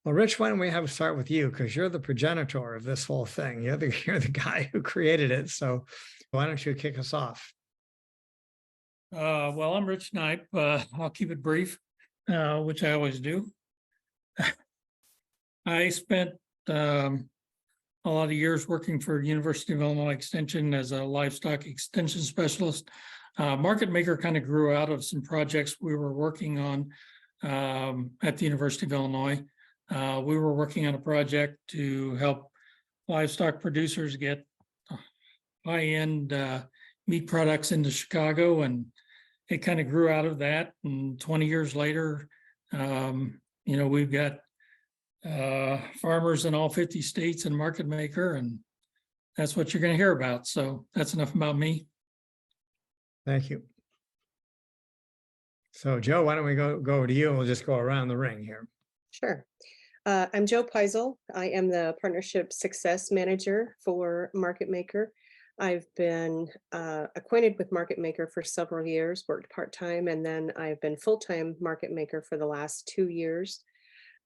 Well, Rich, why don't we start with you because you're the progenitor of this whole thing. You're the guy who created it. So why don't you kick us off? Well, I'm Rich Knipe. I'll keep it brief, which I always do. I spent a lot of years working for University of Illinois Extension as a livestock extension specialist. Market Maker kind of grew out of some projects we were working on at the University of Illinois. We were working on a project to help livestock producers get high-end meat products into Chicago, and it kind of grew out of that. And 20 years later, we've got farmers in all 50 states and Market Maker, and that's what you're going to hear about. So that's enough about me. Thank you. So Joe, why don't we go to you and we'll just go around the ring here. Sure. I'm Joe Peisel. I am the Partnership Success Manager for Market Maker. I've been acquainted with Market Maker for several years, worked part-time, and then I've been full-time Market Maker for the last 2 years.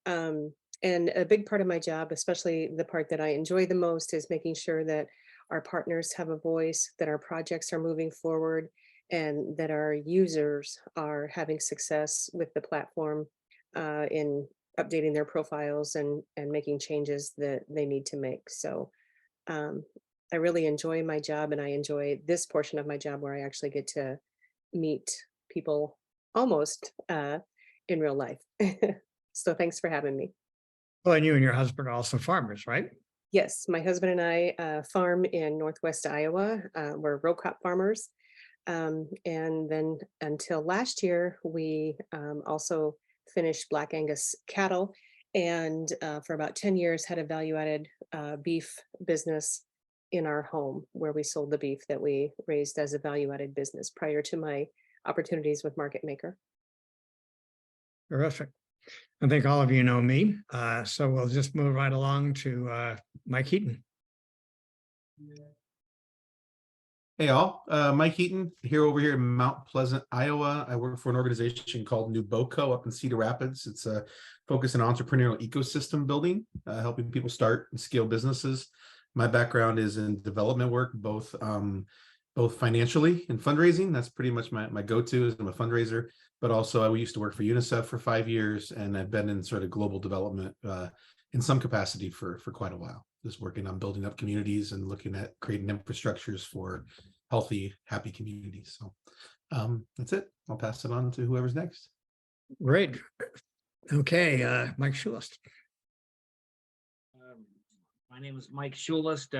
And a big part of my job, especially the part that I enjoy the most, is making sure that our partners have a voice, that our projects are moving forward, and that our users are having success with the platform in updating their profiles and making changes that they need to make. So I really enjoy my job, and I enjoy this portion of my job where I actually get to meet people almost in real life. So thanks for having me. Well, and you and your husband are also farmers, right? Yes, my husband and I farm in Northwest Iowa. We're row crop farmers. And then until last year, we also finished Black Angus cattle, and for about 10 years had a value-added beef business in our home where we sold the beef that we raised as a value-added business prior to my opportunities with Market Maker. Terrific. I think all of you know me, so we'll just move right along to Mike Heaton. Hey all, Mike Heaton here over here in Mount Pleasant, Iowa. I work for an organization called NewBoCo up in Cedar Rapids. It's a focus on entrepreneurial ecosystem building, helping people start and scale businesses. My background is in development work, both financially and fundraising. That's pretty much my go-to. Is I'm a fundraiser, but also I used to work for UNICEF for 5 years, and I've been in sort of global development in some capacity for quite a while. Just working on building up communities and looking at creating infrastructures for healthy, happy communities. So that's it. I'll pass it on to whoever's next. Great. Okay, Mike Schulist. My name is Mike Schulist.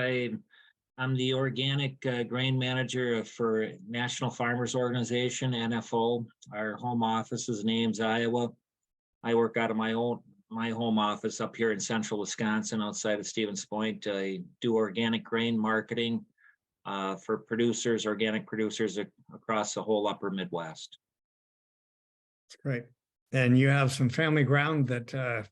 I'm the organic grain manager for National Farmers Organization, NFO. Our home office is in Ames, Iowa. I work out of my home office up here in central Wisconsin, outside of Stevens Point. I do organic grain marketing for producers, organic producers across the whole upper Midwest. That's great. And you have some family ground that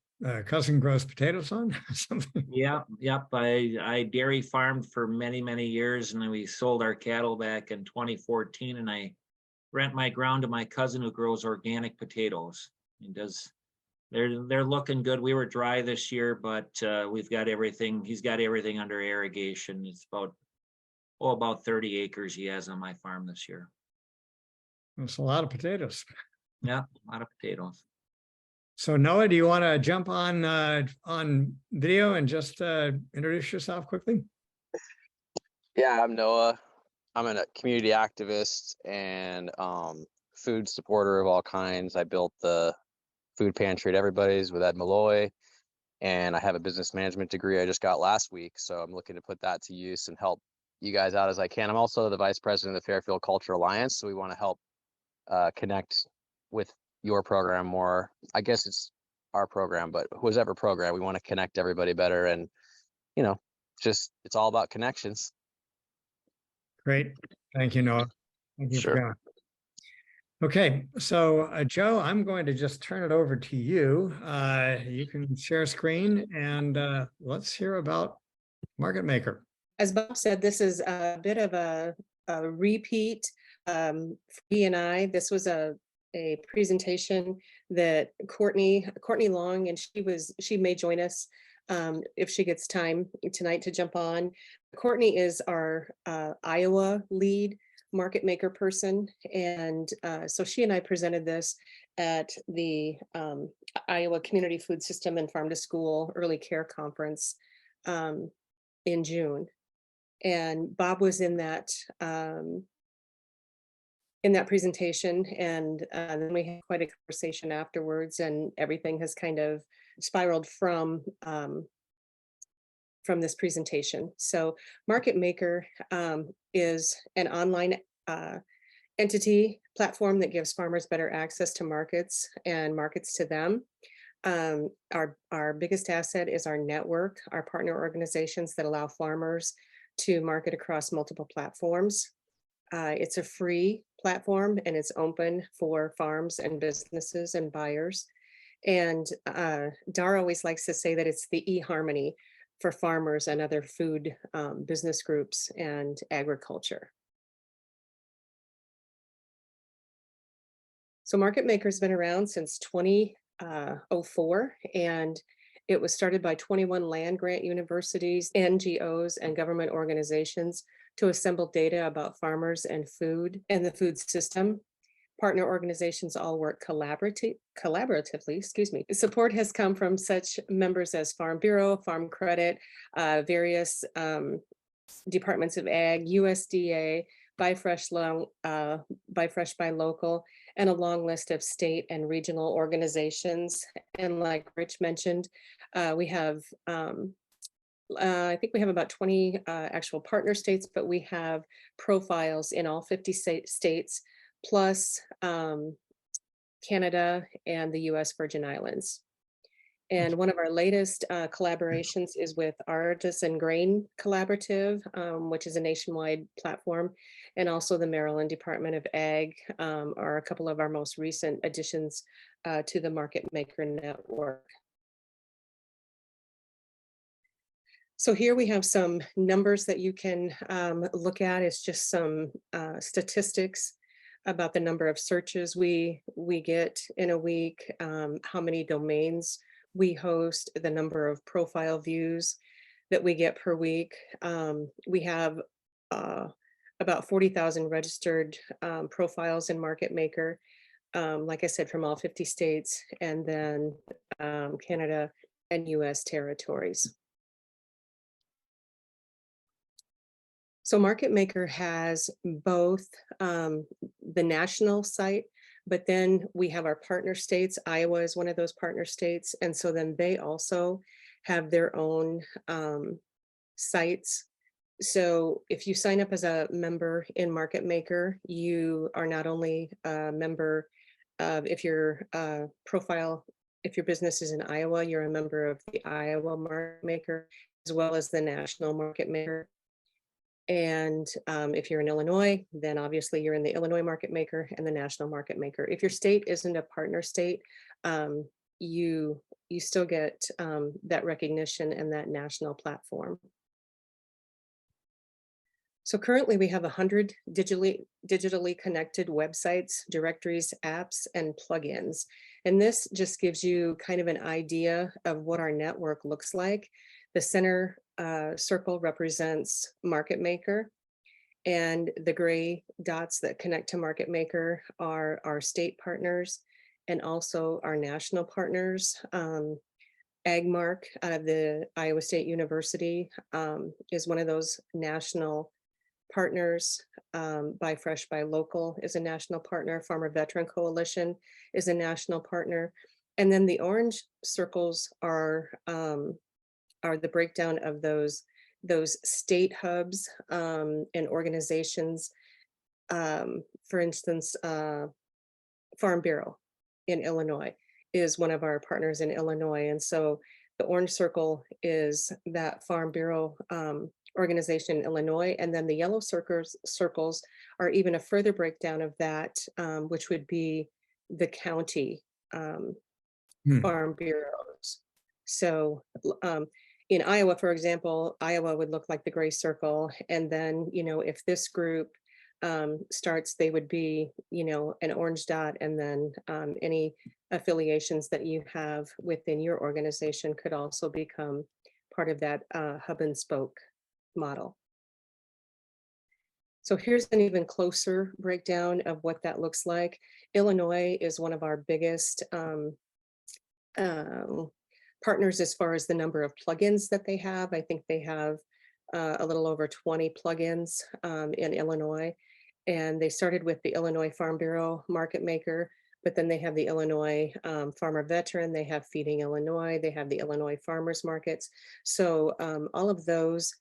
cousin grows potatoes on? Something. Yep. I dairy farmed for many, many years, and then we sold our cattle back in 2014, and I rent my ground to my cousin who grows organic potatoes. They're looking good. We were dry this year, but we've got everything. He's got everything under irrigation. It's about 30 acres he has on my farm this year. That's a lot of potatoes. Yeah, a lot of potatoes. So Noah, do you want to jump on video and just introduce yourself quickly? Yeah, I'm Noah. I'm a community activist and food supporter of all kinds. I built the food pantry at Everybody's with Ed Malloy, and I have a business management degree I just got last week. So I'm looking to put that to use and help you guys out as I can. I'm also the vice president of the Fairfield Culture Alliance. So we want to help connect with your program more. I guess it's our program, but whoever program, we want to connect everybody better. And, just it's all about connections. Great. Thank you, Noah. Thank you. Sure. For going. Okay, so Joe, I'm going to just turn it over to you. You can share screen and let's hear about Market Maker. As Bob said, this is a bit of a repeat. For E&I, this was a a presentation that Courtney Long, and she may join us if she gets time tonight to jump on. Courtney is our Iowa lead market maker person. And so she and I presented this at the Iowa Community Food System and Farm to School Early Care Conference in June. And Bob was in that presentation, and then we had quite a conversation afterwards, and everything has kind of spiraled from this presentation. So Market Maker is an online entity platform that gives farmers better access to markets and markets to them. Our biggest asset is our network, our partner organizations that allow farmers to market across multiple platforms. It's a free platform and it's open for farms and businesses and buyers. And Dara always likes to say that it's the eHarmony for farmers and other food business groups and agriculture. So Market Maker's been around since 2004, and it was started by 21 land grant universities, NGOs, and government organizations to assemble data about farmers and food and the food system. Partner organizations all work collaboratively, Support has come from such members as Farm Bureau, Farm Credit, various departments of ag, USDA, Buy Fresh by Local, and a long list of state and regional organizations. And like Rich mentioned, we have, I think we have about 20 actual partner states, but we have profiles in all 50 states, plus Canada and the US Virgin Islands. And one of our latest collaborations is with Artisan Grain Collaborative, which is a nationwide platform, and also the Maryland Department of Ag are a couple of our most recent additions to the Market Maker Network. So here we have some numbers that you can look at. It's just some statistics about the number of searches we get in a week, how many domains we host, the number of profile views that we get per week. We have about 40,000 registered profiles in Market Maker, like I said, from all 50 states, and then Canada and US territories. So Market Maker has both the national site, but then we have our partner states. Iowa is one of those partner states. And so then they also have their own sites. So if you sign up as a member in Market Maker, you are not only a member of, if your profile, if your business is in Iowa, you're a member of the Iowa Market Maker, as well as the National Market Maker. And if you're in Illinois, then obviously you're in the Illinois Market Maker and the National Market Maker. If your state isn't a partner state, you still get that recognition and that national platform. So currently we have 100 digitally connected websites, directories, apps, and plugins. And this just gives you kind of an idea of what our network looks like. The center circle represents Market Maker, and the gray dots that connect to Market Maker are our state partners and also our national partners. AgMark out of the Iowa State University is one of those national partners. Buy Fresh by Local is a national partner. Farmer Veteran Coalition is a national partner. And then the orange circles are the breakdown of those state hubs and organizations. For instance, Farm Bureau in Illinois is one of our partners in Illinois. And so the orange circle is that Farm Bureau organization in Illinois. And then the yellow circles are even a further breakdown of that, which would be the county farm bureaus. So in Iowa, for example, Iowa would look like the gray circle. And then, you know, if this group starts, they would be, an orange dot, and then any affiliations that you have within your organization could also become part of that hub and spoke model. So here's an even closer breakdown of what that looks like. Illinois is one of our biggest partners as far as the number of plugins that they have. I think they have a little over 20 plugins in Illinois. And they started with the Illinois Farm Bureau Market Maker, but then they have the Illinois Farmer Veteran, they have Feeding Illinois, they have the Illinois Farmers Markets. So all of those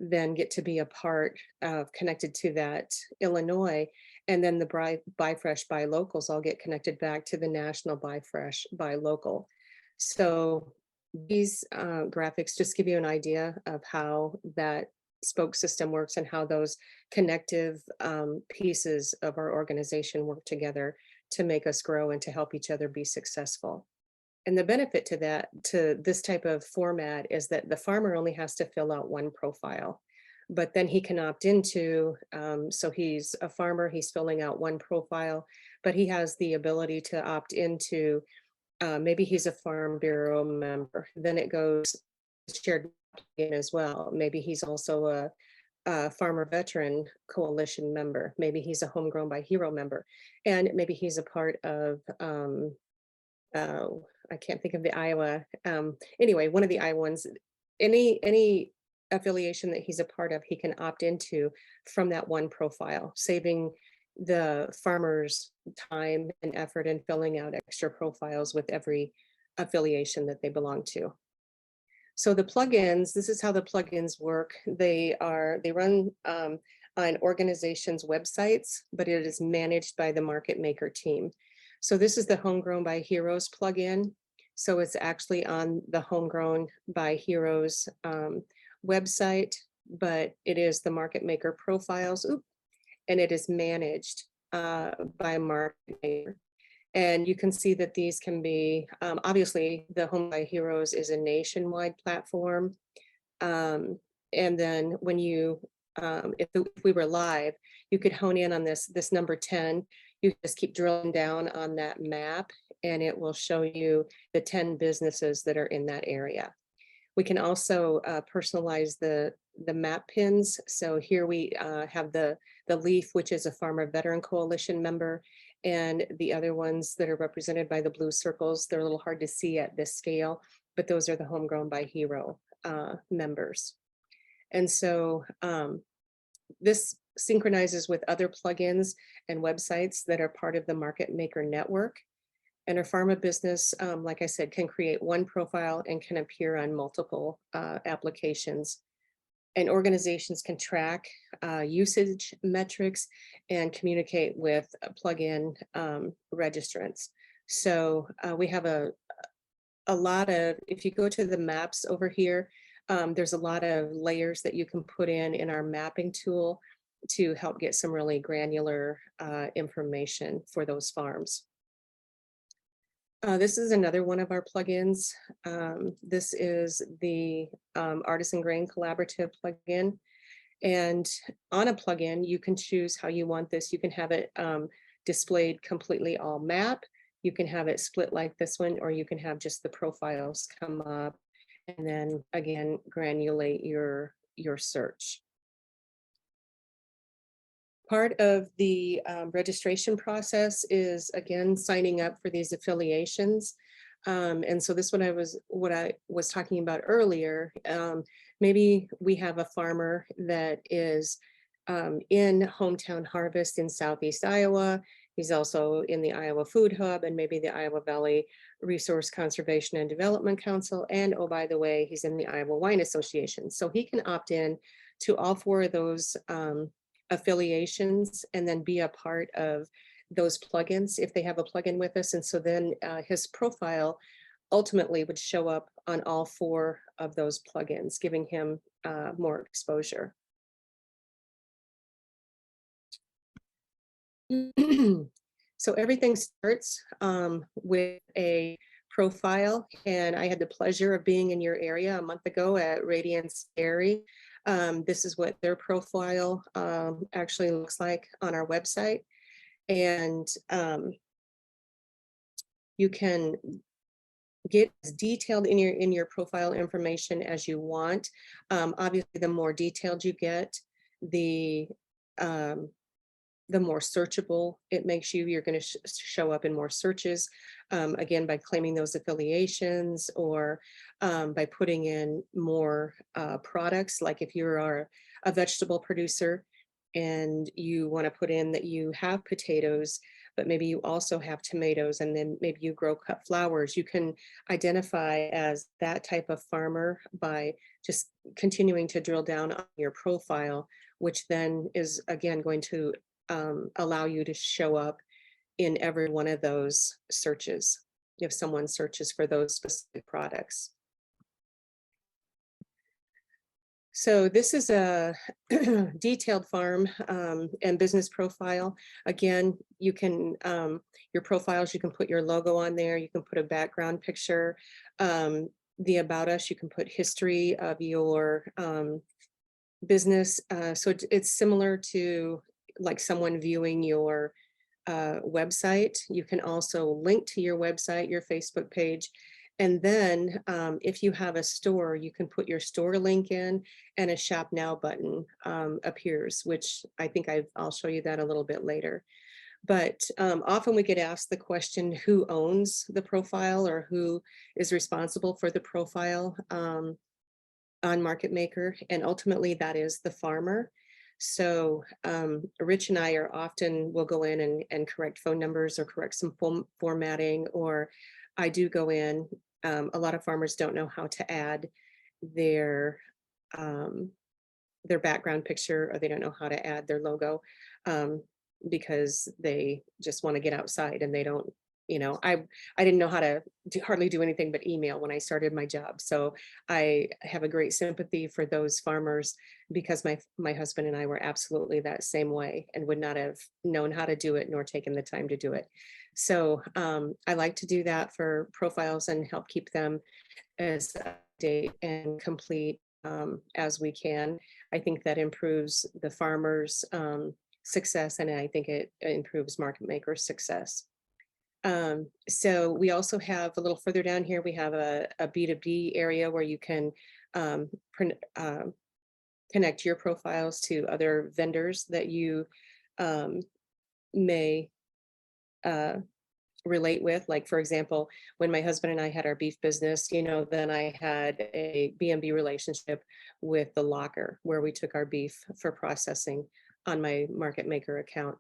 then get to be a part of, connected to that Illinois. And then the Buy Fresh, Buy Locals all get connected back to the National Buy Fresh, Buy Local. So these graphics just give you an idea of how that spoke system works and how those connective pieces of our organization work together to make us grow and to help each other be successful. And the benefit to this type of format is that the farmer only has to fill out one profile, but then he can opt into, so he's a farmer, he's filling out one profile, but he has the ability to opt into, maybe he's a Farm Bureau member, then it goes shared in as well. Maybe he's also a Farmer Veteran Coalition member. Maybe he's a Homegrown by Hero member, and maybe he's a part of, I can't think of the Iowa. Anyway, one of the Iowa ones. Any affiliation that he's a part of, he can opt into from that one profile, saving the farmers time and effort in filling out extra profiles with every affiliation that they belong to. So the plugins, this is how the plugins work. They run on organizations' websites, but it is managed by the Market Maker team. So this is the Homegrown by Heroes plugin. So it's actually on the Homegrown by Heroes website, but it is the Market Maker profiles, and it is managed by Market Maker. And you can see that these can be, obviously the Home by Heroes is a nationwide platform. And then when you, if we were live, you could hone in on this number 10. You just keep drilling down on that map and it will show you the 10 businesses that are in that area. We can also personalize the map pins. So here we have the leaf, which is a Farmer Veteran Coalition member, and the other ones that are represented by the blue circles. They're a little hard to see at this scale, but those are the Homegrown by Hero members. And so this synchronizes with other plugins and websites that are part of the Market Maker network. And a pharma business, like I said, can create one profile and can appear on multiple applications. And organizations can track usage metrics and communicate with plugin registrants. So we have a lot of, if you go to the maps over here, there's a lot of layers that you can put in our mapping tool to help get some really granular information for those farms. This is another one of our plugins. This is the Artisan Grain Collaborative plugin. And on a plugin, you can choose how you want this. You can have it displayed completely all map. You can have it split like this one, or you can have just the profiles come up and then again, granulate your search. Part of the registration process is, again, signing up for these affiliations. And so this what I was talking about earlier. Maybe we have a farmer that is in Hometown Harvest in Southeast Iowa. He's also in the Iowa Food Hub and maybe the Iowa Valley Resource Conservation and Development Council. And oh, by the way, he's in the Iowa Wine Association. So he can opt in to all four of those affiliations and then be a part of those plugins if they have a plugin with us. And so then his profile ultimately would show up on all four of those plugins, giving him more exposure. So everything starts with a profile, and I had the pleasure of being in your area a month ago at Radiance Dairy. This is what their profile actually looks like on our website. And you can get as detailed in your profile information as you want. Obviously, the more detailed you get, the more searchable it makes you. You're going to show up in more searches, again, by claiming those affiliations, or by putting in more products. Like if you are a vegetable producer and you want to put in that you have potatoes, but maybe you also have tomatoes, and then maybe you grow cut flowers, you can identify as that type of farmer by just continuing to drill down on your profile, which then is again going to allow you to show up in every one of those searches if someone searches for those specific products. So this is a detailed farm and business profile. Again, you can, your profiles, you can put your logo on there, you can put a background picture, the about us, you can put history of your business. So it's similar to like someone viewing your website. You can also link to your website, your Facebook page. And then if you have a store, you can put your store link in, and a shop now button appears, which I think I'll show you that a little bit later. But often we get asked the question, who owns the profile or who is responsible for the profile on Market Maker? And ultimately that is the farmer. So Rich and I are often will go in and correct phone numbers or correct some formatting, or I do go in. A lot of farmers don't know how to add their background picture, or they don't know how to add their logo because they just want to get outside and they don't, you know, I didn't know how to hardly do anything but email when I started my job. So I have a great sympathy for those farmers, because my husband and I were absolutely that same way and would not have known how to do it nor taken the time to do it. So I like to do that for profiles and help keep them as up-to-date and complete as we can. I think that improves the farmers' success, and I think it improves Market Maker's success. So we also have a little further down here, we have a B2B area where you can connect your profiles to other vendors that you may relate with. Like, for example, when my husband and I had our beef business, you know, then I had a B&B relationship with the locker where we took our beef for processing on my Market Maker account.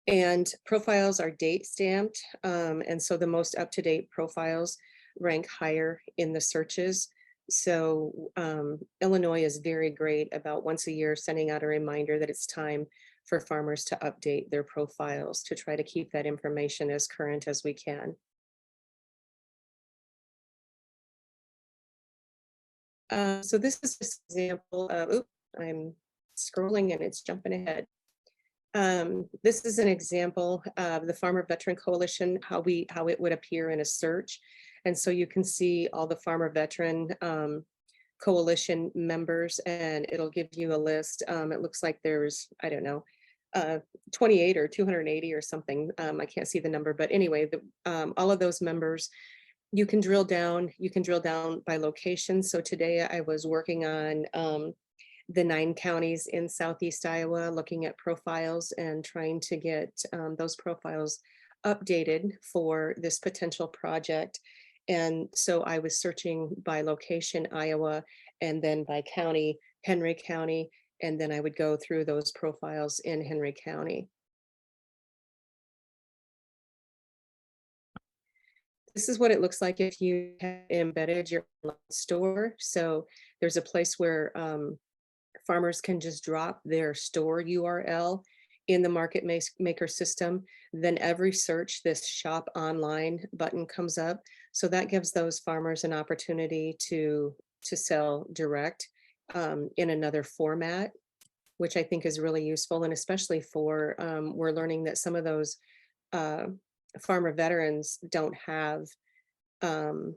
And profiles are date stamped. And so the most up-to-date profiles rank higher in the searches. So Illinois is very great about once a year sending out a reminder that it's time for farmers to update their profiles to try to keep that information as current as we can. So this is just an example of, oops, I'm scrolling and it's jumping ahead. This is an example of the Farmer Veteran Coalition, how it would appear in a search. And so you can see all the Farmer Veteran Coalition members, and it'll give you a list. It looks like there's, I don't know, 28 or 280 or something. I can't see the number, but anyway, all of those members, you can drill down by location. So today I was working on the 9 counties in Southeast Iowa, looking at profiles and trying to get those profiles updated for this potential project. And so I was searching by location, Iowa, and then by county, Henry County, and then I would go through those profiles in Henry County. This is what it looks like if you have embedded your store. So there's a place where farmers can just drop their store URL in the Market Maker system. Then every search, this shop online button comes up. So that gives those farmers an opportunity to sell direct in another format, which I think is really useful. And especially for, we're learning that some of those farmer veterans don't have an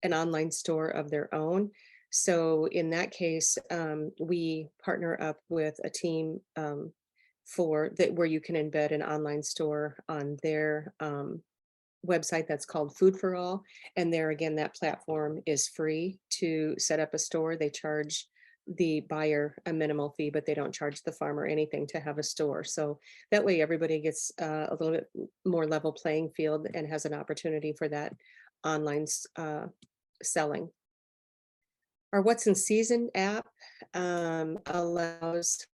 online store of their own. So in that case, we partner up with a team for that where you can embed an online store on their website that's called Food for All. And there again, that platform is free to set up a store. They charge the buyer a minimal fee, but they don't charge the farmer anything to have a store. So that way everybody gets a little bit more level playing field and has an opportunity for that online selling. Our What's in Season app allows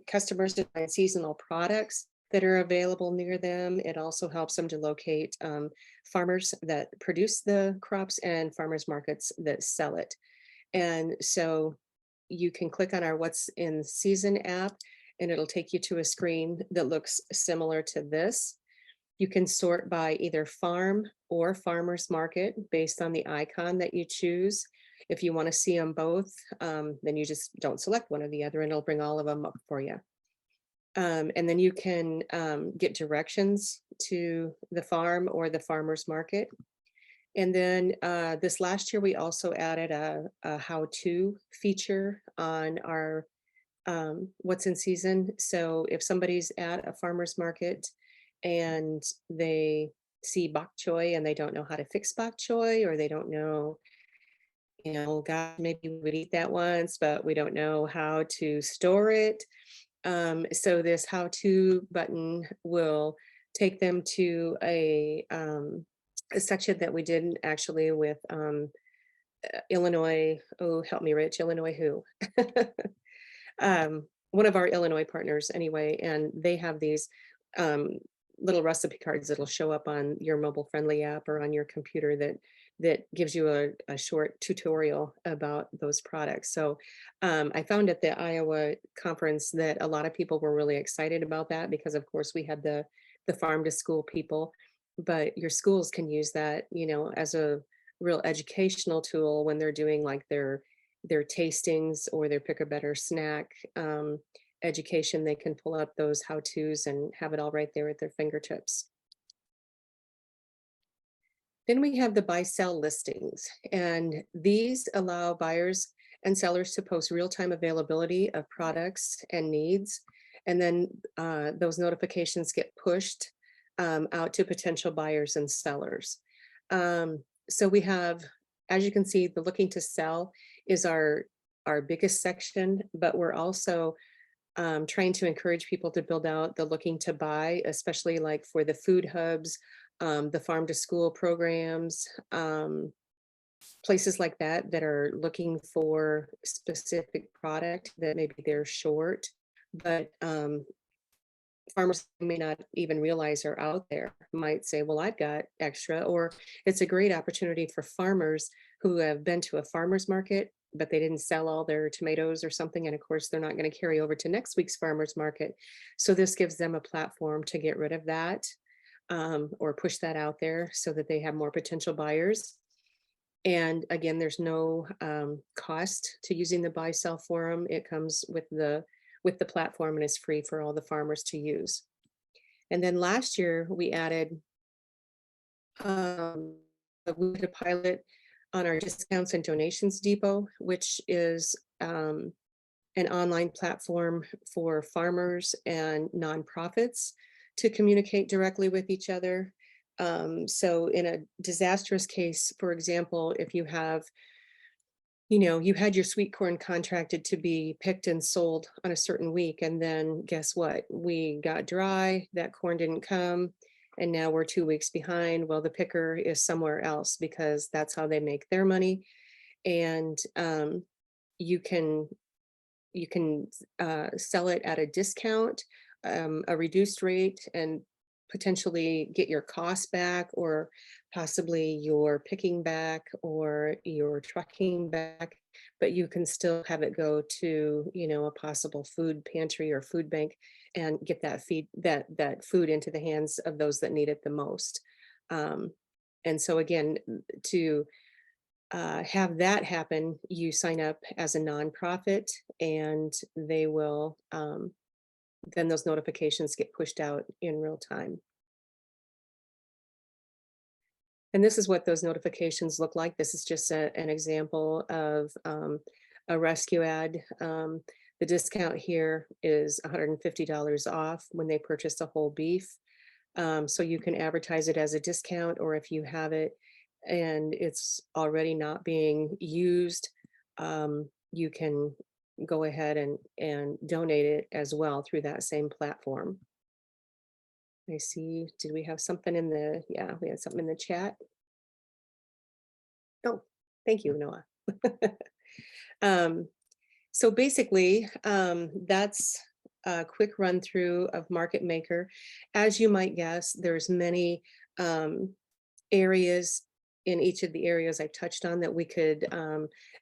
customers to find seasonal products that are available near them. It also helps them to locate farmers that produce the crops and farmers markets that sell it. And so you can click on our What's in Season app and it'll take you to a screen that looks similar to this. You can sort by either farm or farmers market based on the icon that you choose. If you want to see them both, then you just don't select one or the other and it'll bring all of them up for you. And then you can get directions to the farm or the farmer's market. And then this last year, we also added a how-to feature on our What's in Season. So if somebody's at a farmer's market and they see bok choy and they don't know how to fix bok choy, or they don't know, God, maybe we would eat that once, but we don't know how to store it. So this how-to button will take them to a section that we did actually with Illinois. Oh, help me, Rich. Illinois who? One of our Illinois partners anyway, and they have these little recipe cards that'll show up on your mobile friendly app or on your computer that gives you a short tutorial about those products. So I found at the Iowa conference that a lot of people were really excited about that because of course we had the farm to school people, but your schools can use that, as a real educational tool when they're doing like their tastings or their pick a better snack education. They can pull up those how-tos and have it all right there at their fingertips. Then we have the buy sell listings, and these allow buyers and sellers to post real-time availability of products and needs. And then those notifications get pushed out to potential buyers and sellers. So we have, as you can see, the looking to sell is our biggest section, but we're also trying to encourage people to build out the looking to buy, especially like for the food hubs, the farm to school programs, places like that that are looking for specific product that maybe they're short, but farmers may not even realize are out there, might say, well, I've got extra, or it's a great opportunity for farmers who have been to a farmer's market, but they didn't sell all their tomatoes or something. And of course, they're not going to carry over to next week's farmer's market. So this gives them a platform to get rid of that or push that out there so that they have more potential buyers. And again, there's no cost to using the buy sell forum. It comes with the platform and is free for all the farmers to use. And then last year we added we did a pilot on our discounts and donations depot, which is an online platform for farmers and nonprofits to communicate directly with each other. So in a disastrous case, for example, if you have, you had your sweet corn contracted to be picked and sold on a certain week, and then guess what? We got dry, that corn didn't come, and now we're 2 weeks behind. Well, the picker is somewhere else because that's how they make their money. And you can sell it at a discount, a reduced rate, and potentially get your costs back, or possibly your picking back or your trucking back, but you can still have it go to, a possible food pantry or food bank and get that food into the hands of those that need it the most. And so again, to have that happen, you sign up as a nonprofit and they will then those notifications get pushed out in real time. And this is what those notifications look like. This is just an example of a rescue ad. The discount here is $150 off when they purchase a whole beef. So you can advertise it as a discount, or if you have it and it's already not being used, you can go ahead and donate it as well through that same platform. I see, did we have something in the, yeah, we had something in the chat. Oh, thank you, Noah. So basically, that's a quick run through of Market Maker. As you might guess, there's many areas in each of the areas I've touched on that we could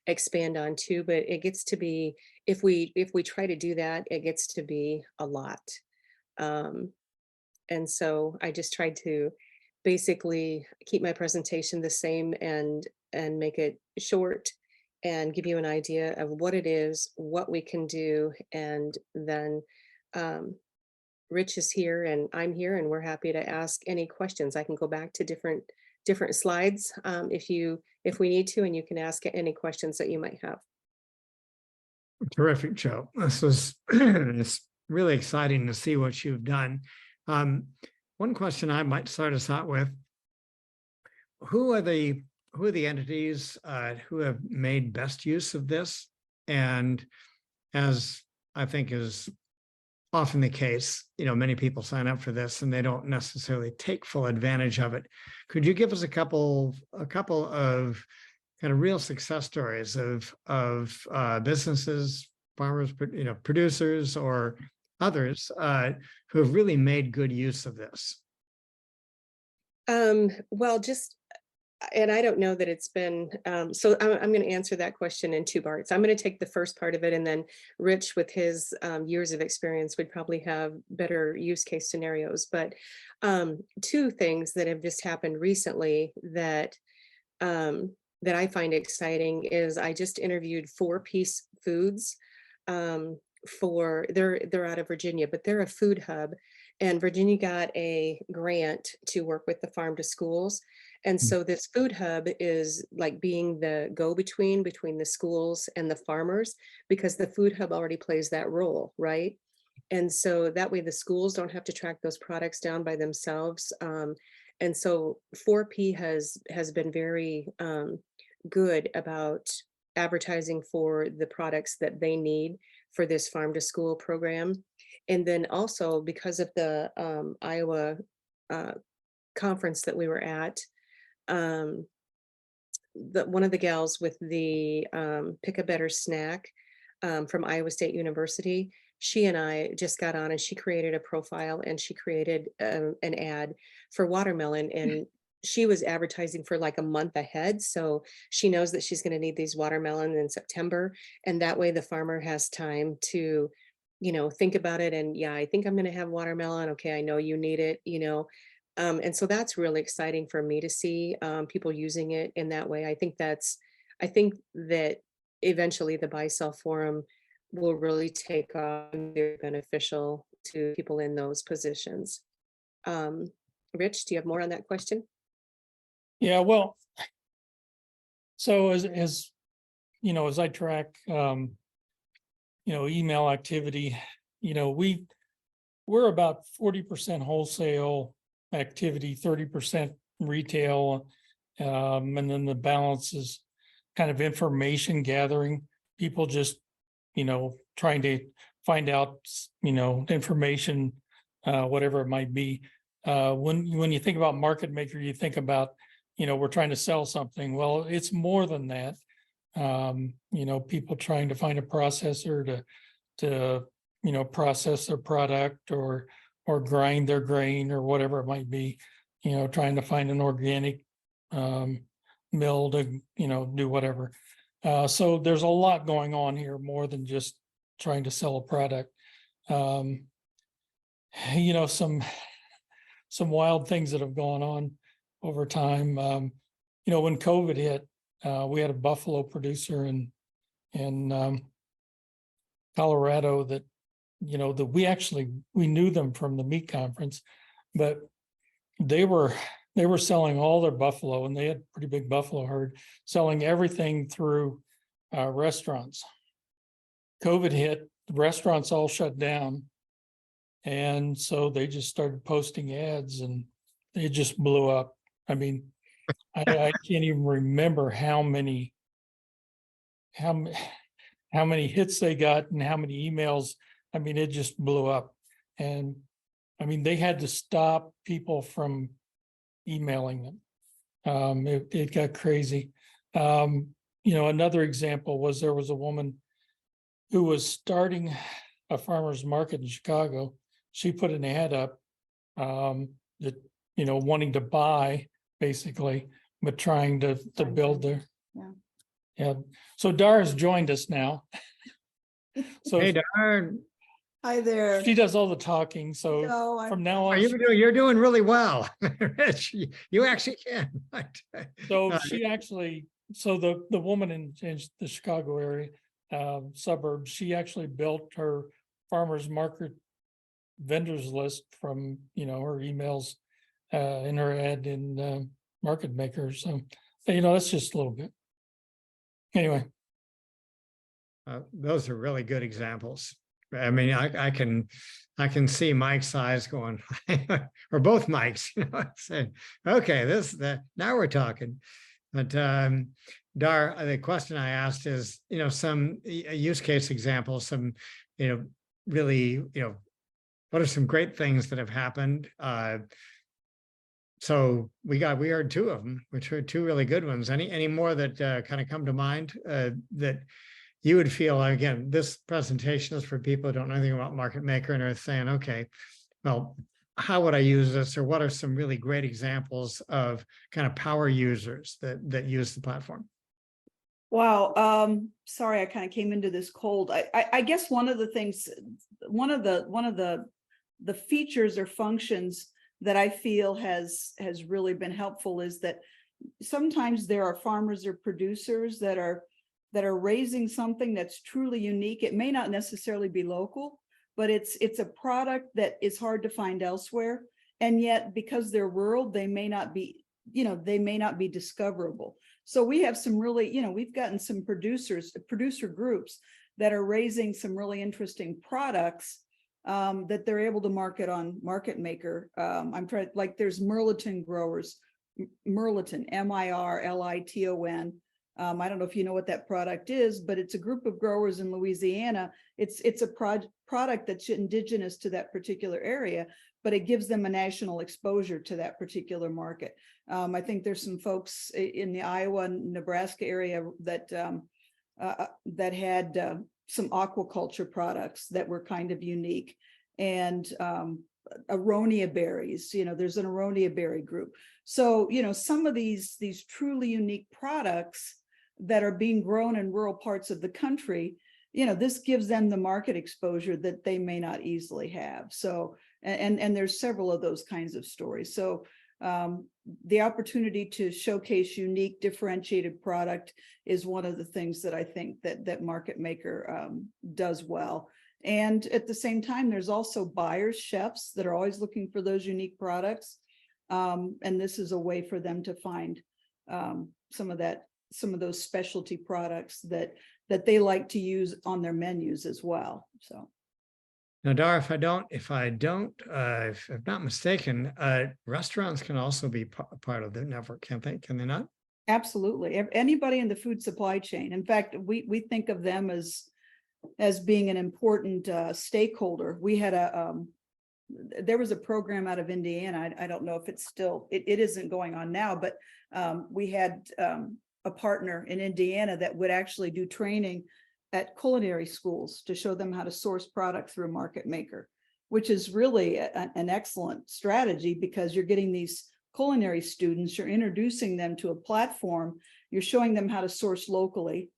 expand on too, but it gets to be, if we try to do that, it gets to be a lot. And so I just tried to basically keep my presentation the same and make it short and give you an idea of what it is, what we can do. And then Rich is here and I'm here, and we're happy to ask any questions. I can go back to different slides if we need to, and you can ask any questions that you might have. Terrific, Joe. This was it's really exciting to see what you've done. One question I might start us out with: who are the entities who have made best use of this? And as I think is often the case, many people sign up for this and they don't necessarily take full advantage of it. Could you give us a couple of kind of real success stories of businesses, farmers, producers, or others who have really made good use of this? Well, and I don't know that it's been, so I'm going to answer that question in two parts. I'm going to take the first part of it, and then Rich, with his years of experience, would probably have better use case scenarios. But two things that have just happened recently that I find exciting is I just interviewed 4Piece Foods. They're out of Virginia, but they're a food hub, and Virginia got a grant to work with the farm to schools. And so this food hub is like being the go-between between the schools and the farmers, because the food hub already plays that role, right? And so that way the schools don't have to track those products down by themselves. And so 4P has been very good about advertising for the products that they need for this farm to school program. And then also, because of the Iowa conference that we were at, one of the gals with the Pick a Better Snack from Iowa State University, she and I just got on and she created a profile and she created an ad for watermelon, and she was advertising for like a month ahead. So she knows that she's going to need these watermelon in September. And that way the farmer has time to, think about it. And yeah, I think I'm going to have watermelon. Okay, I know you need it, and so that's really exciting for me to see people using it in that way. I think that eventually the buy sell forum will really take off and be beneficial to people in those positions. Rich, do you have more on that question? Yeah, well, so as I track, email activity, we're about 40% wholesale activity, 30% retail, and then the balance is kind of information gathering. People just, trying to find out, information, whatever it might be. When you think about Market Maker, you think about, we're trying to sell something. Well, it's more than that. People trying to find a processor to process their product or grind their grain or whatever it might be, trying to find an organic mill to, do whatever. So there's a lot going on here, more than just trying to sell a product. Some wild things that have gone on over time. When COVID hit, we had a buffalo producer in Colorado that, that we knew them from the meat conference, but they were they were selling all their buffalo, and they had pretty big buffalo herd, selling everything through restaurants. COVID hit, the restaurants all shut down. And so they just started posting ads and it just blew up. I mean, I can't even remember how many hits they got and how many emails. I mean, it just blew up. And I mean, they had to stop people from emailing them. It got crazy. Another example was there was a woman who was starting a farmer's market in Chicago. She put an ad up that, wanting to buy basically, but trying to build their. Yeah. Yeah. So Dara's joined us now. So Hey, Darn, Hi there. she does all the talking. So No, I'm- from now on, you're doing really well. Rich, you actually can. so she actually, so the woman in the Chicago area suburbs, she actually built her farmer's market vendors list from, her emails in her ad in Market Maker. So, that's just a little bit. Anyway. Those are really good examples. I mean, I can see Mike's eyes going, or both Mikes, saying, okay, now we're talking. But Dar, the question I asked is, some use case examples, some, really, what are some great things that have happened? So we heard two of them, which are two really good ones. Any more that kind of come to mind that you would feel, again, this presentation is for people who don't know anything about Market Maker and are saying, okay, well, how would I use this? Or what are some really great examples of kind of power users that use the platform? Wow. Sorry, I kind of came into this cold. I guess one of the things, one of the features or functions that I feel has really been helpful is that sometimes there are farmers or producers that are raising something that's truly unique. It may not necessarily be local, but it's a product that is hard to find elsewhere. And yet, because they're rural, they may not be discoverable. So we have some really, we've gotten some producer groups that are raising some really interesting products that they're able to market on Market Maker. I'm trying, like there's Mirliton growers, Mirliton, Mirliton. I don't know if you know what that product is, but it's a group of growers in Louisiana. It's a product that's indigenous to that particular area, but it gives them a national exposure to that particular market. I think there's some folks in the Iowa, Nebraska area that had some aquaculture products that were kind of unique, and aronia berries. There's an aronia berry group. So some of these truly unique products that are being grown in rural parts of the country, this gives them the market exposure that they may not easily have. So, and there's several of those kinds of stories. So the opportunity to showcase unique, differentiated product is one of the things that I think that Market Maker does well. And at the same time, there's also buyers, chefs that are always looking for those unique products. And this is a way for them to find some of those specialty products that they like to use on their menus as well. So. Now, Dar, if I'm not mistaken, restaurants can also be part of their network, can't they? Can they not? Absolutely. Anybody in the food supply chain. In fact, we think of them as being an important stakeholder. We had there was a program out of Indiana. I don't know if it's still, it isn't going on now, but we had a partner in Indiana that would actually do training at culinary schools to show them how to source product through a Market Maker, which is really an excellent strategy, because you're getting these culinary students, you're introducing them to a platform, you're showing them how to source locally,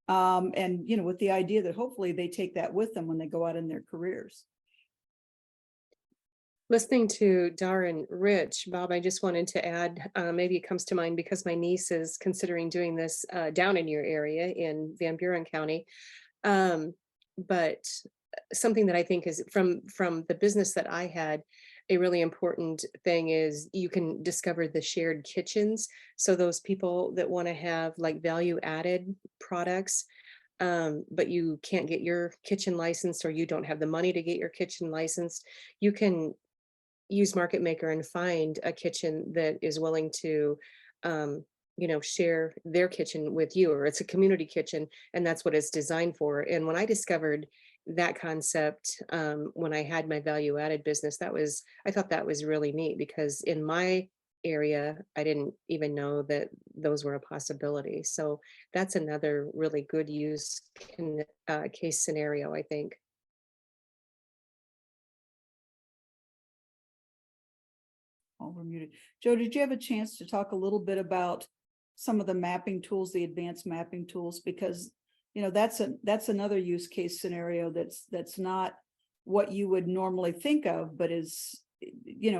and with the idea that hopefully they take that with them when they go out in their careers. Listening to Dar and Rich, Bob, I just wanted to add, maybe it comes to mind because my niece is considering doing this down in your area in Van Buren County. But something that I think is from the business that I had, a really important thing is you can discover the shared kitchens. So those people that want to have like value added products, but you can't get your kitchen licensed or you don't have the money to get your kitchen licensed, you can use Market Maker and find a kitchen that is willing to, share their kitchen with you, or it's a community kitchen, and that's what it's designed for. And when I discovered that concept, when I had my value added business, I thought that was really neat because in my area, I didn't even know that those were a possibility. So that's another really good case scenario, I think. Oh, we're muted. Joe, did you have a chance to talk a little bit about some of the mapping tools, the advanced mapping tools? Because, that's another use case scenario that's not what you would normally think of, but is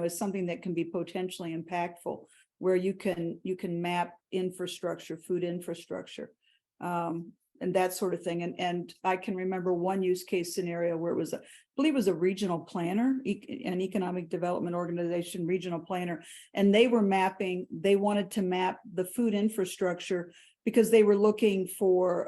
something that can be potentially impactful, where you can map infrastructure, food infrastructure, and that sort of thing. And I can remember one use case scenario where it was, I believe it was a regional planner, an economic development organization, regional planner, and they wanted to map the food infrastructure because they were looking for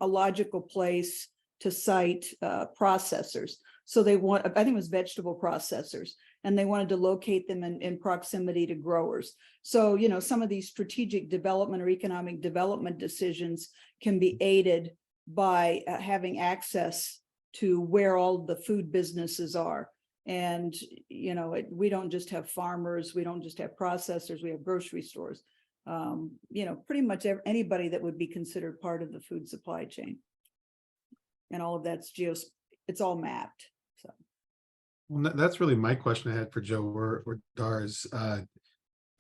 a logical place to site processors. So I think it was vegetable processors, and they wanted to locate them in proximity to growers. So, some of these strategic development or economic development decisions can be aided by having access to where all the food businesses are. And, we don't just have farmers, we don't just have processors, we have grocery stores. Pretty much anybody that would be considered part of the food supply chain. And all of that's it's all mapped. So. Well, that's really my question I had for Joe or Dars.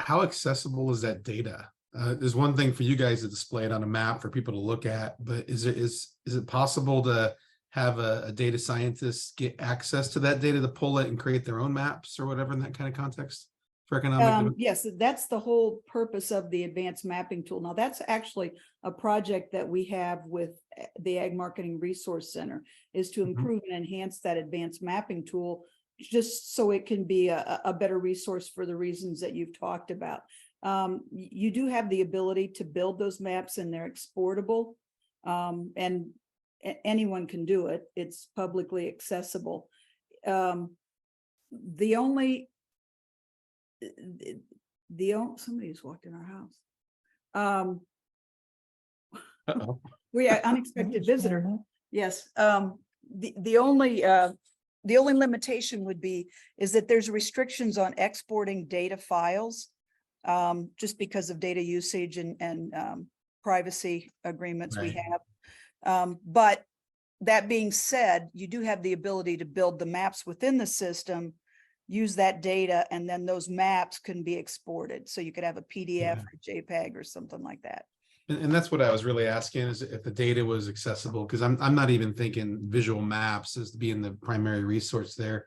How accessible is that data? There's one thing for you guys to display it on a map for people to look at, but is it possible to have a data scientist get access to that data to pull it and create their own maps or whatever in that kind of context for economic development? Yes, that's the whole purpose of the advanced mapping tool. Now, that's actually a project that we have with the Ag Marketing Resource Center, is to improve and enhance that advanced mapping tool, just so it can be a better resource for the reasons that you've talked about. You do have the ability to build those maps, and they're exportable, and anyone can do it. It's publicly accessible. Somebody just walked in our house. Uh-oh. We had unexpected visitor. Yes. The only limitation is that there's restrictions on exporting data files, just because of data usage and privacy agreements we have. But that being said, you do have the ability to build the maps within the system, use that data, and then those maps can be exported. So you could have a PDF or JPEG or something like that. And that's what I was really asking, is if the data was accessible, because I'm not even thinking visual maps as being the primary resource there.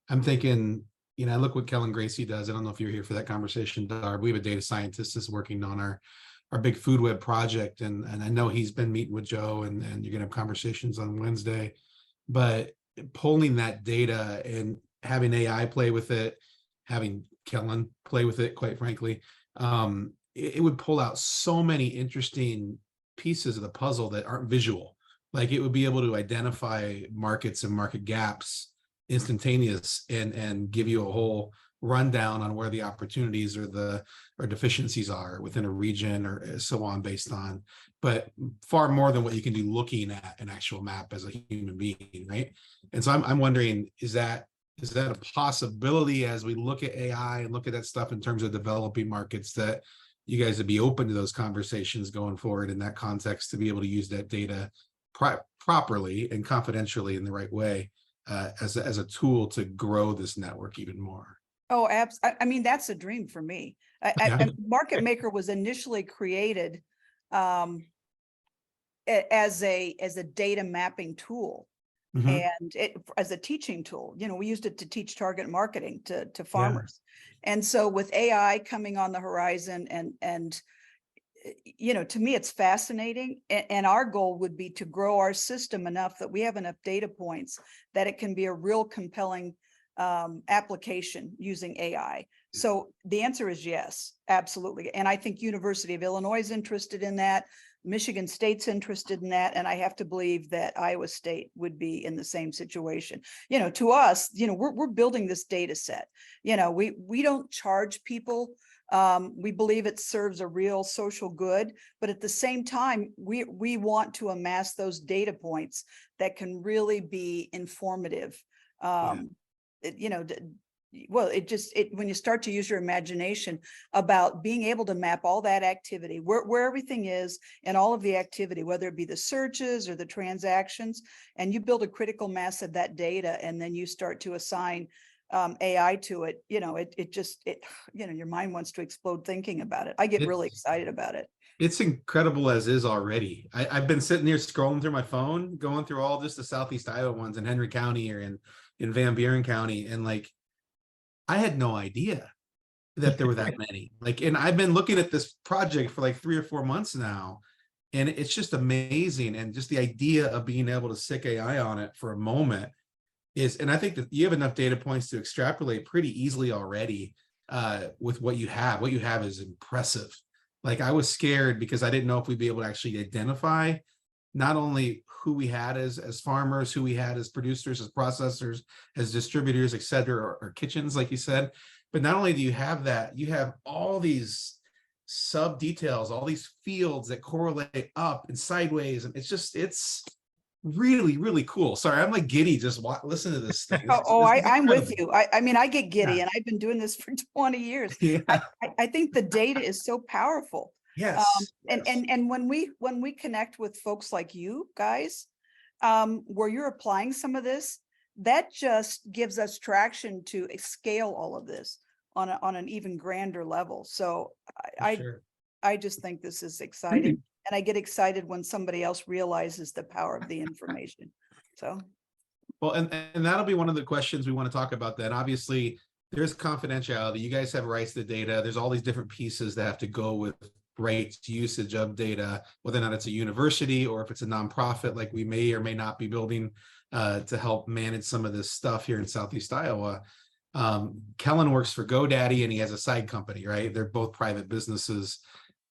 I'm thinking, I look what Kellen Gracie does. I don't know if you're here for that conversation, Darb. We have a data scientist that's working on our big food web project. And I know he's been meeting with Joe, and you're gonna have conversations on Wednesday, but pulling that data and having AI play with it, having Kellen play with it, quite frankly, it would pull out so many interesting pieces of the puzzle that aren't visual. Like, it would be able to identify markets and market gaps instantaneous and give you a whole rundown on where the opportunities or deficiencies are within a region or so on, based on, but far more than what you can do looking at an actual map as a human being, right? And so I'm wondering, is that a possibility as we look at AI and look at that stuff in terms of developing markets, that you guys would be open to those conversations going forward in that context, to be able to use that data properly and confidentially in the right way, as a tool to grow this network even more? Oh, I mean, that's a dream for me. Market Maker was initially created as a data mapping tool. And as a teaching tool, we used it to teach target marketing to farmers. And so with AI coming on the horizon, and to me, it's fascinating. And our goal would be to grow our system enough that we have enough data points that it can be a real compelling application using AI. So the answer is yes, absolutely. And I think University of Illinois is interested in that. Michigan State's interested in that. And I have to believe that Iowa State would be in the same situation. You know, to us, you know, we're building this data set. You know, we don't charge people. We believe it serves a real social good, but at the same time, we want to amass those data points that can really be informative. You know, well, when you start to use your imagination about being able to map all that activity, where everything is and all of the activity, whether it be the searches or the transactions, and you build a critical mass of that data, and then you start to assign AI to it, you know, you know, your mind wants to explode thinking about it. I get really excited about it. It's incredible as is already. I've been sitting here scrolling through my phone, going through all just the Southeast Iowa ones in Henry County or in Van Buren County. And like, I had no idea that there were that many. Like, and I've been looking at this project for like 3 or 4 months now, and it's just amazing. And just the idea of being able to stick AI on it for a moment is, and I think that you have enough data points to extrapolate pretty easily already with what you have. What you have is impressive. Like, I was scared because I didn't know if we'd be able to actually identify not only who we had as farmers, who we had as producers, as processors, as distributors, et cetera, or kitchens, like you said, but not only do you have that, you have all these sub details, all these fields that correlate up and sideways. And it's really, really cool. Sorry, I'm like giddy just listen to this thing. I'm with you. I mean, I get giddy, and I've been doing this for 20 years. Yeah. I think the data is so powerful. Yes. And when we connect with folks like you guys, where you're applying some of this, that just gives us traction to scale all of this on an even grander level. So I just think this is exciting. And I get excited when somebody else realizes the power of the information. So. Well, and that'll be one of the questions we want to talk about then. Obviously, there's confidentiality. You guys have rights to data. There's all these different pieces that have to go with rights usage of data, whether or not it's a university or if it's a nonprofit, like we may or may not be building to help manage some of this stuff here in Southeast Iowa. Kellen works for GoDaddy and he has a side company, right? They're both private businesses.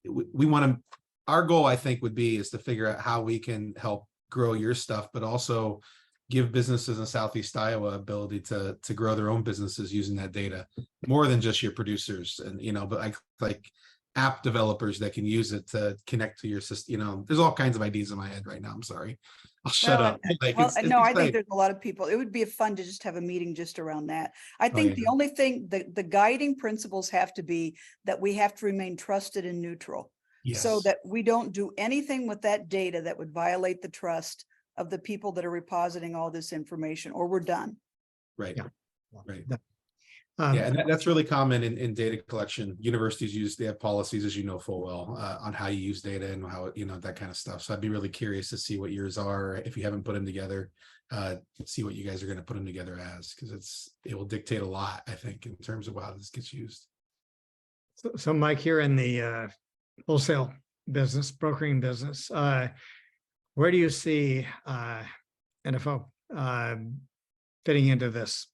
We want to, our goal, I think, would be is to figure out how we can help grow your stuff, but also give businesses in Southeast Iowa ability to grow their own businesses using that data, more than just your producers. And, you know, but like app developers that can use it to connect to your system. You know, there's all kinds of ideas in my head right now. I'm sorry. I'll shut up. Like, no, I think there's a lot of people. It would be fun to just have a meeting just around that. I think the only thing, the guiding principles have to be that we have to remain trusted and neutral. Yes. So that we don't do anything with that data that would violate the trust of the people that are repositing all this information, or we're done. Right. Yeah. Right. Yeah, and that's really common in data collection. Universities they have policies, as you know full well, on how you use data and how, you know, that kind of stuff. So I'd be really curious to see what yours are if you haven't put them together, see what you guys are going to put them together as, because it will dictate a lot, I think, in terms of how this gets used. So Mike, you're in the wholesale business, brokering business. Where do you see NFO fitting into this?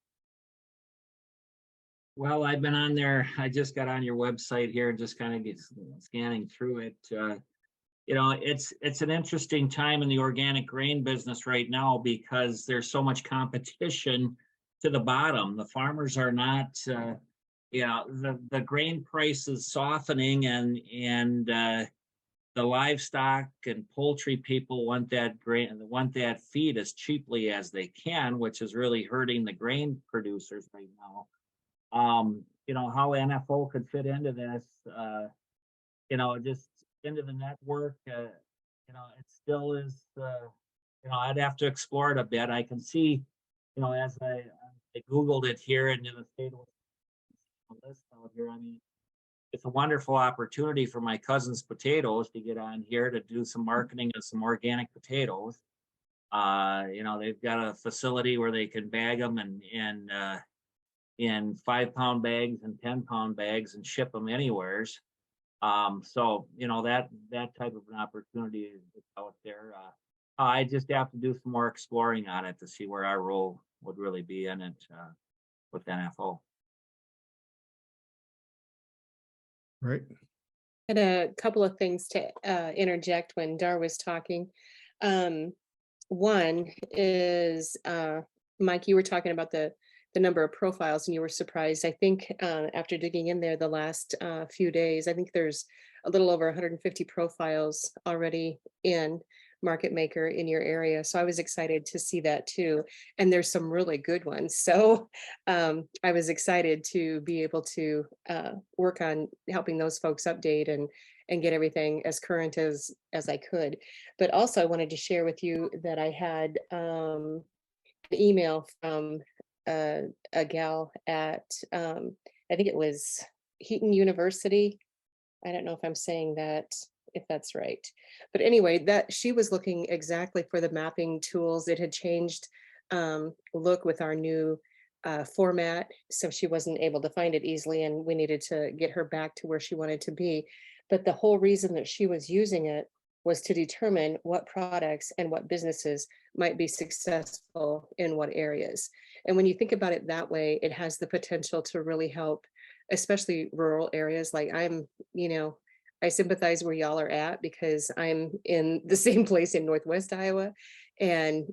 Well, I've been on there. I just got on your website here and just kind of scanning through it. You know, it's an interesting time in the organic grain business right now because there's so much competition to the bottom. The farmers are not, you know, the grain price is softening, and the livestock and poultry people want that grain, want that feed as cheaply as they can, which is really hurting the grain producers right now. You know, how NFO could fit into this, you know, just into the network, you know, it still is, you know, I'd have to explore it a bit. I can see, you know, as I Googled it here and in the state of list out here, I mean, it's a wonderful opportunity for my cousin's potatoes to get on here to do some marketing of some organic potatoes. You know, they've got a facility where they can bag them in 5-pound bags and 10-pound bags and ship them anywheres. So, you know, that type of an opportunity is out there. I just have to do some more exploring on it to see where our role would really be in it. with NFO. Right. Had a couple of things to interject when Dar was talking. One is, Mike, you were talking about the number of profiles and you were surprised. I think after digging in there the last few days, I think there's a little over 150 profiles already in Market Maker in your area. So I was excited to see that too. And there's some really good ones. So I was excited to be able to work on helping those folks update and get everything as current as I could. But also I wanted to share with you that I had an email from a gal at, I think it was Heaton University. I don't know if I'm saying that, if that's right. But anyway, that she was looking exactly for the mapping tools. It had changed look with our new format. So she wasn't able to find it easily and we needed to get her back to where she wanted to be. But the whole reason that she was using it was to determine what products and what businesses might be successful in what areas. And when you think about it that way, it has the potential to really help, especially rural areas. Like I'm, I sympathize where y'all are at because I'm in the same place in Northwest Iowa. And,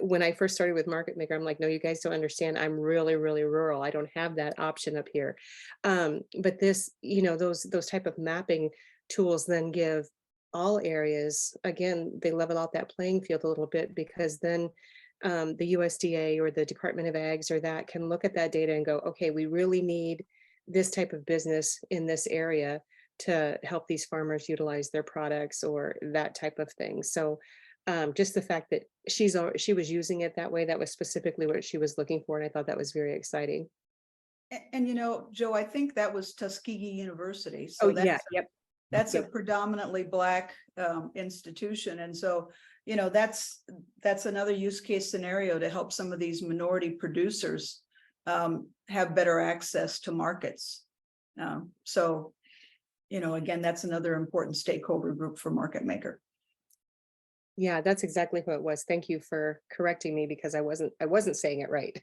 when I first started with Market Maker, I'm like, no, you guys don't understand. I'm really, really rural. I don't have that option up here. But this, those type of mapping tools then give all areas, again, they level out that playing field a little bit because then the USDA or the Department of Ags or that can look at that data and go, okay, we really need this type of business in this area to help these farmers utilize their products or that type of thing. So just the fact that she was using it that way, that was specifically what she was looking for. And I thought that was very exciting. And Joe, I think that was Tuskegee University. So Oh, yeah, yep. That's a Yep. predominantly Black institution. And so, that's another use case scenario to help some of these minority producers have better access to markets. So, again, that's another important stakeholder group for Market Maker. Yeah, that's exactly who it was. Thank you for correcting me because I wasn't saying it right.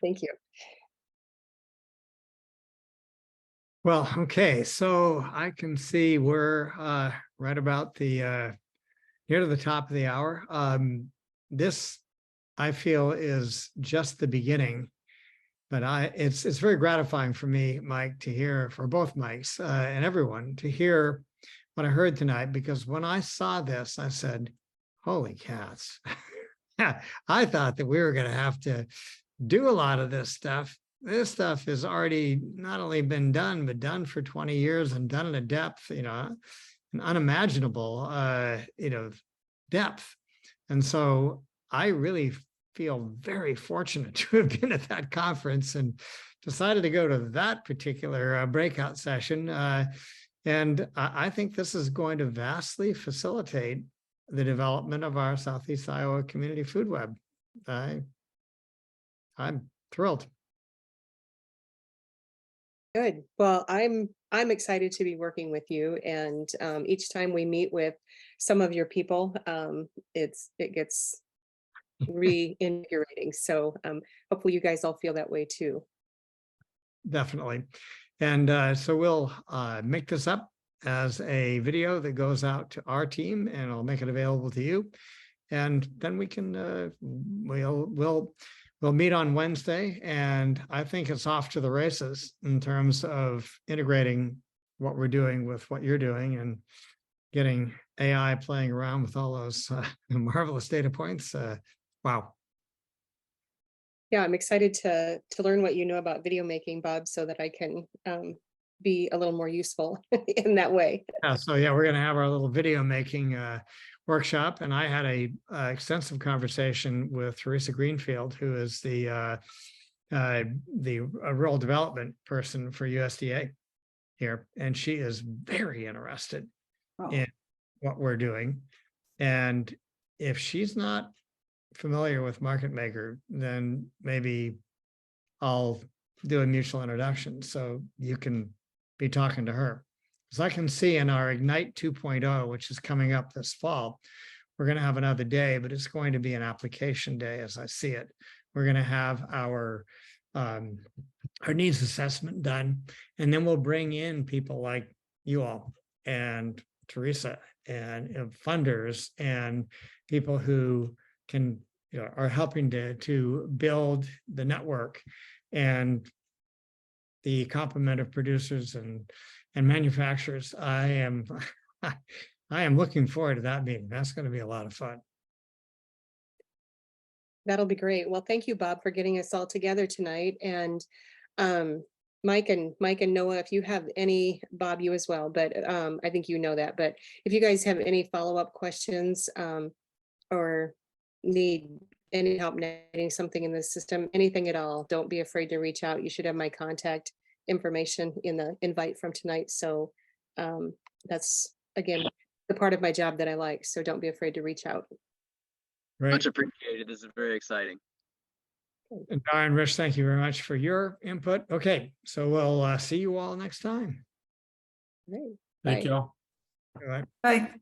Thank you. Well, okay, so I can see we're right about the near to the top of the hour. This I feel is just the beginning, but it's very gratifying for me, Mike, to hear, for both Mikes and everyone to hear what I heard tonight, because when I saw this, I said, holy cats. I thought that we were going to have to do a lot of this stuff. This stuff has already not only been done, but done for 20 years and done in a depth, an unimaginable, depth. And so I really feel very fortunate to have been at that conference and decided to go to that particular breakout session. And I think this is going to vastly facilitate the development of our Southeast Iowa Community Food Web. I'm thrilled. Good. Well, I'm excited to be working with you, and each time we meet with some of your people, it gets reinvigorating. So hopefully you guys all feel that way too. Definitely. And so we'll make this up as a video that goes out to our team, and I'll make it available to you. And then we can we'll meet on Wednesday, and I think it's off to the races in terms of integrating what we're doing with what you're doing and getting AI playing around with all those marvelous data points. Wow. Yeah, I'm excited to learn what you know about video making, Bob, so that I can be a little more useful in that way. Yeah, so yeah, we're going to have our little video making workshop, and I had a extensive conversation with Teresa Greenfield, who is the rural development person for USDA here, and she is very interested in what we're doing. And if she's not familiar with Market Maker, then maybe I'll do a mutual introduction so you can be talking to her. As I can see in our Ignite 2.0, which is coming up this fall, we're going to have another day, but it's going to be an application day as I see it, we're going to have our needs assessment done. And then we'll bring in people like you all and Teresa and funders and people who can, are helping to build the network and the complement of producers and manufacturers. I am looking forward to that meeting. That's going to be a lot of fun. That'll be great. Well, thank you, Bob, for getting us all together tonight. And Mike and Noah, if you have any, Bob, you as well, but I think you know that. But if you guys have any follow-up questions or need any help navigating something in the system, anything at all, don't be afraid to reach out. You should have my contact information in the invite from tonight. So that's, again, the part of my job that I like. So don't be afraid to reach out. Right. Much appreciated. This is very exciting. And Darren, Rich, thank you very much for your input. Okay, so we'll see you all next time. Right. Thank Bye. y'all. All right. Bye.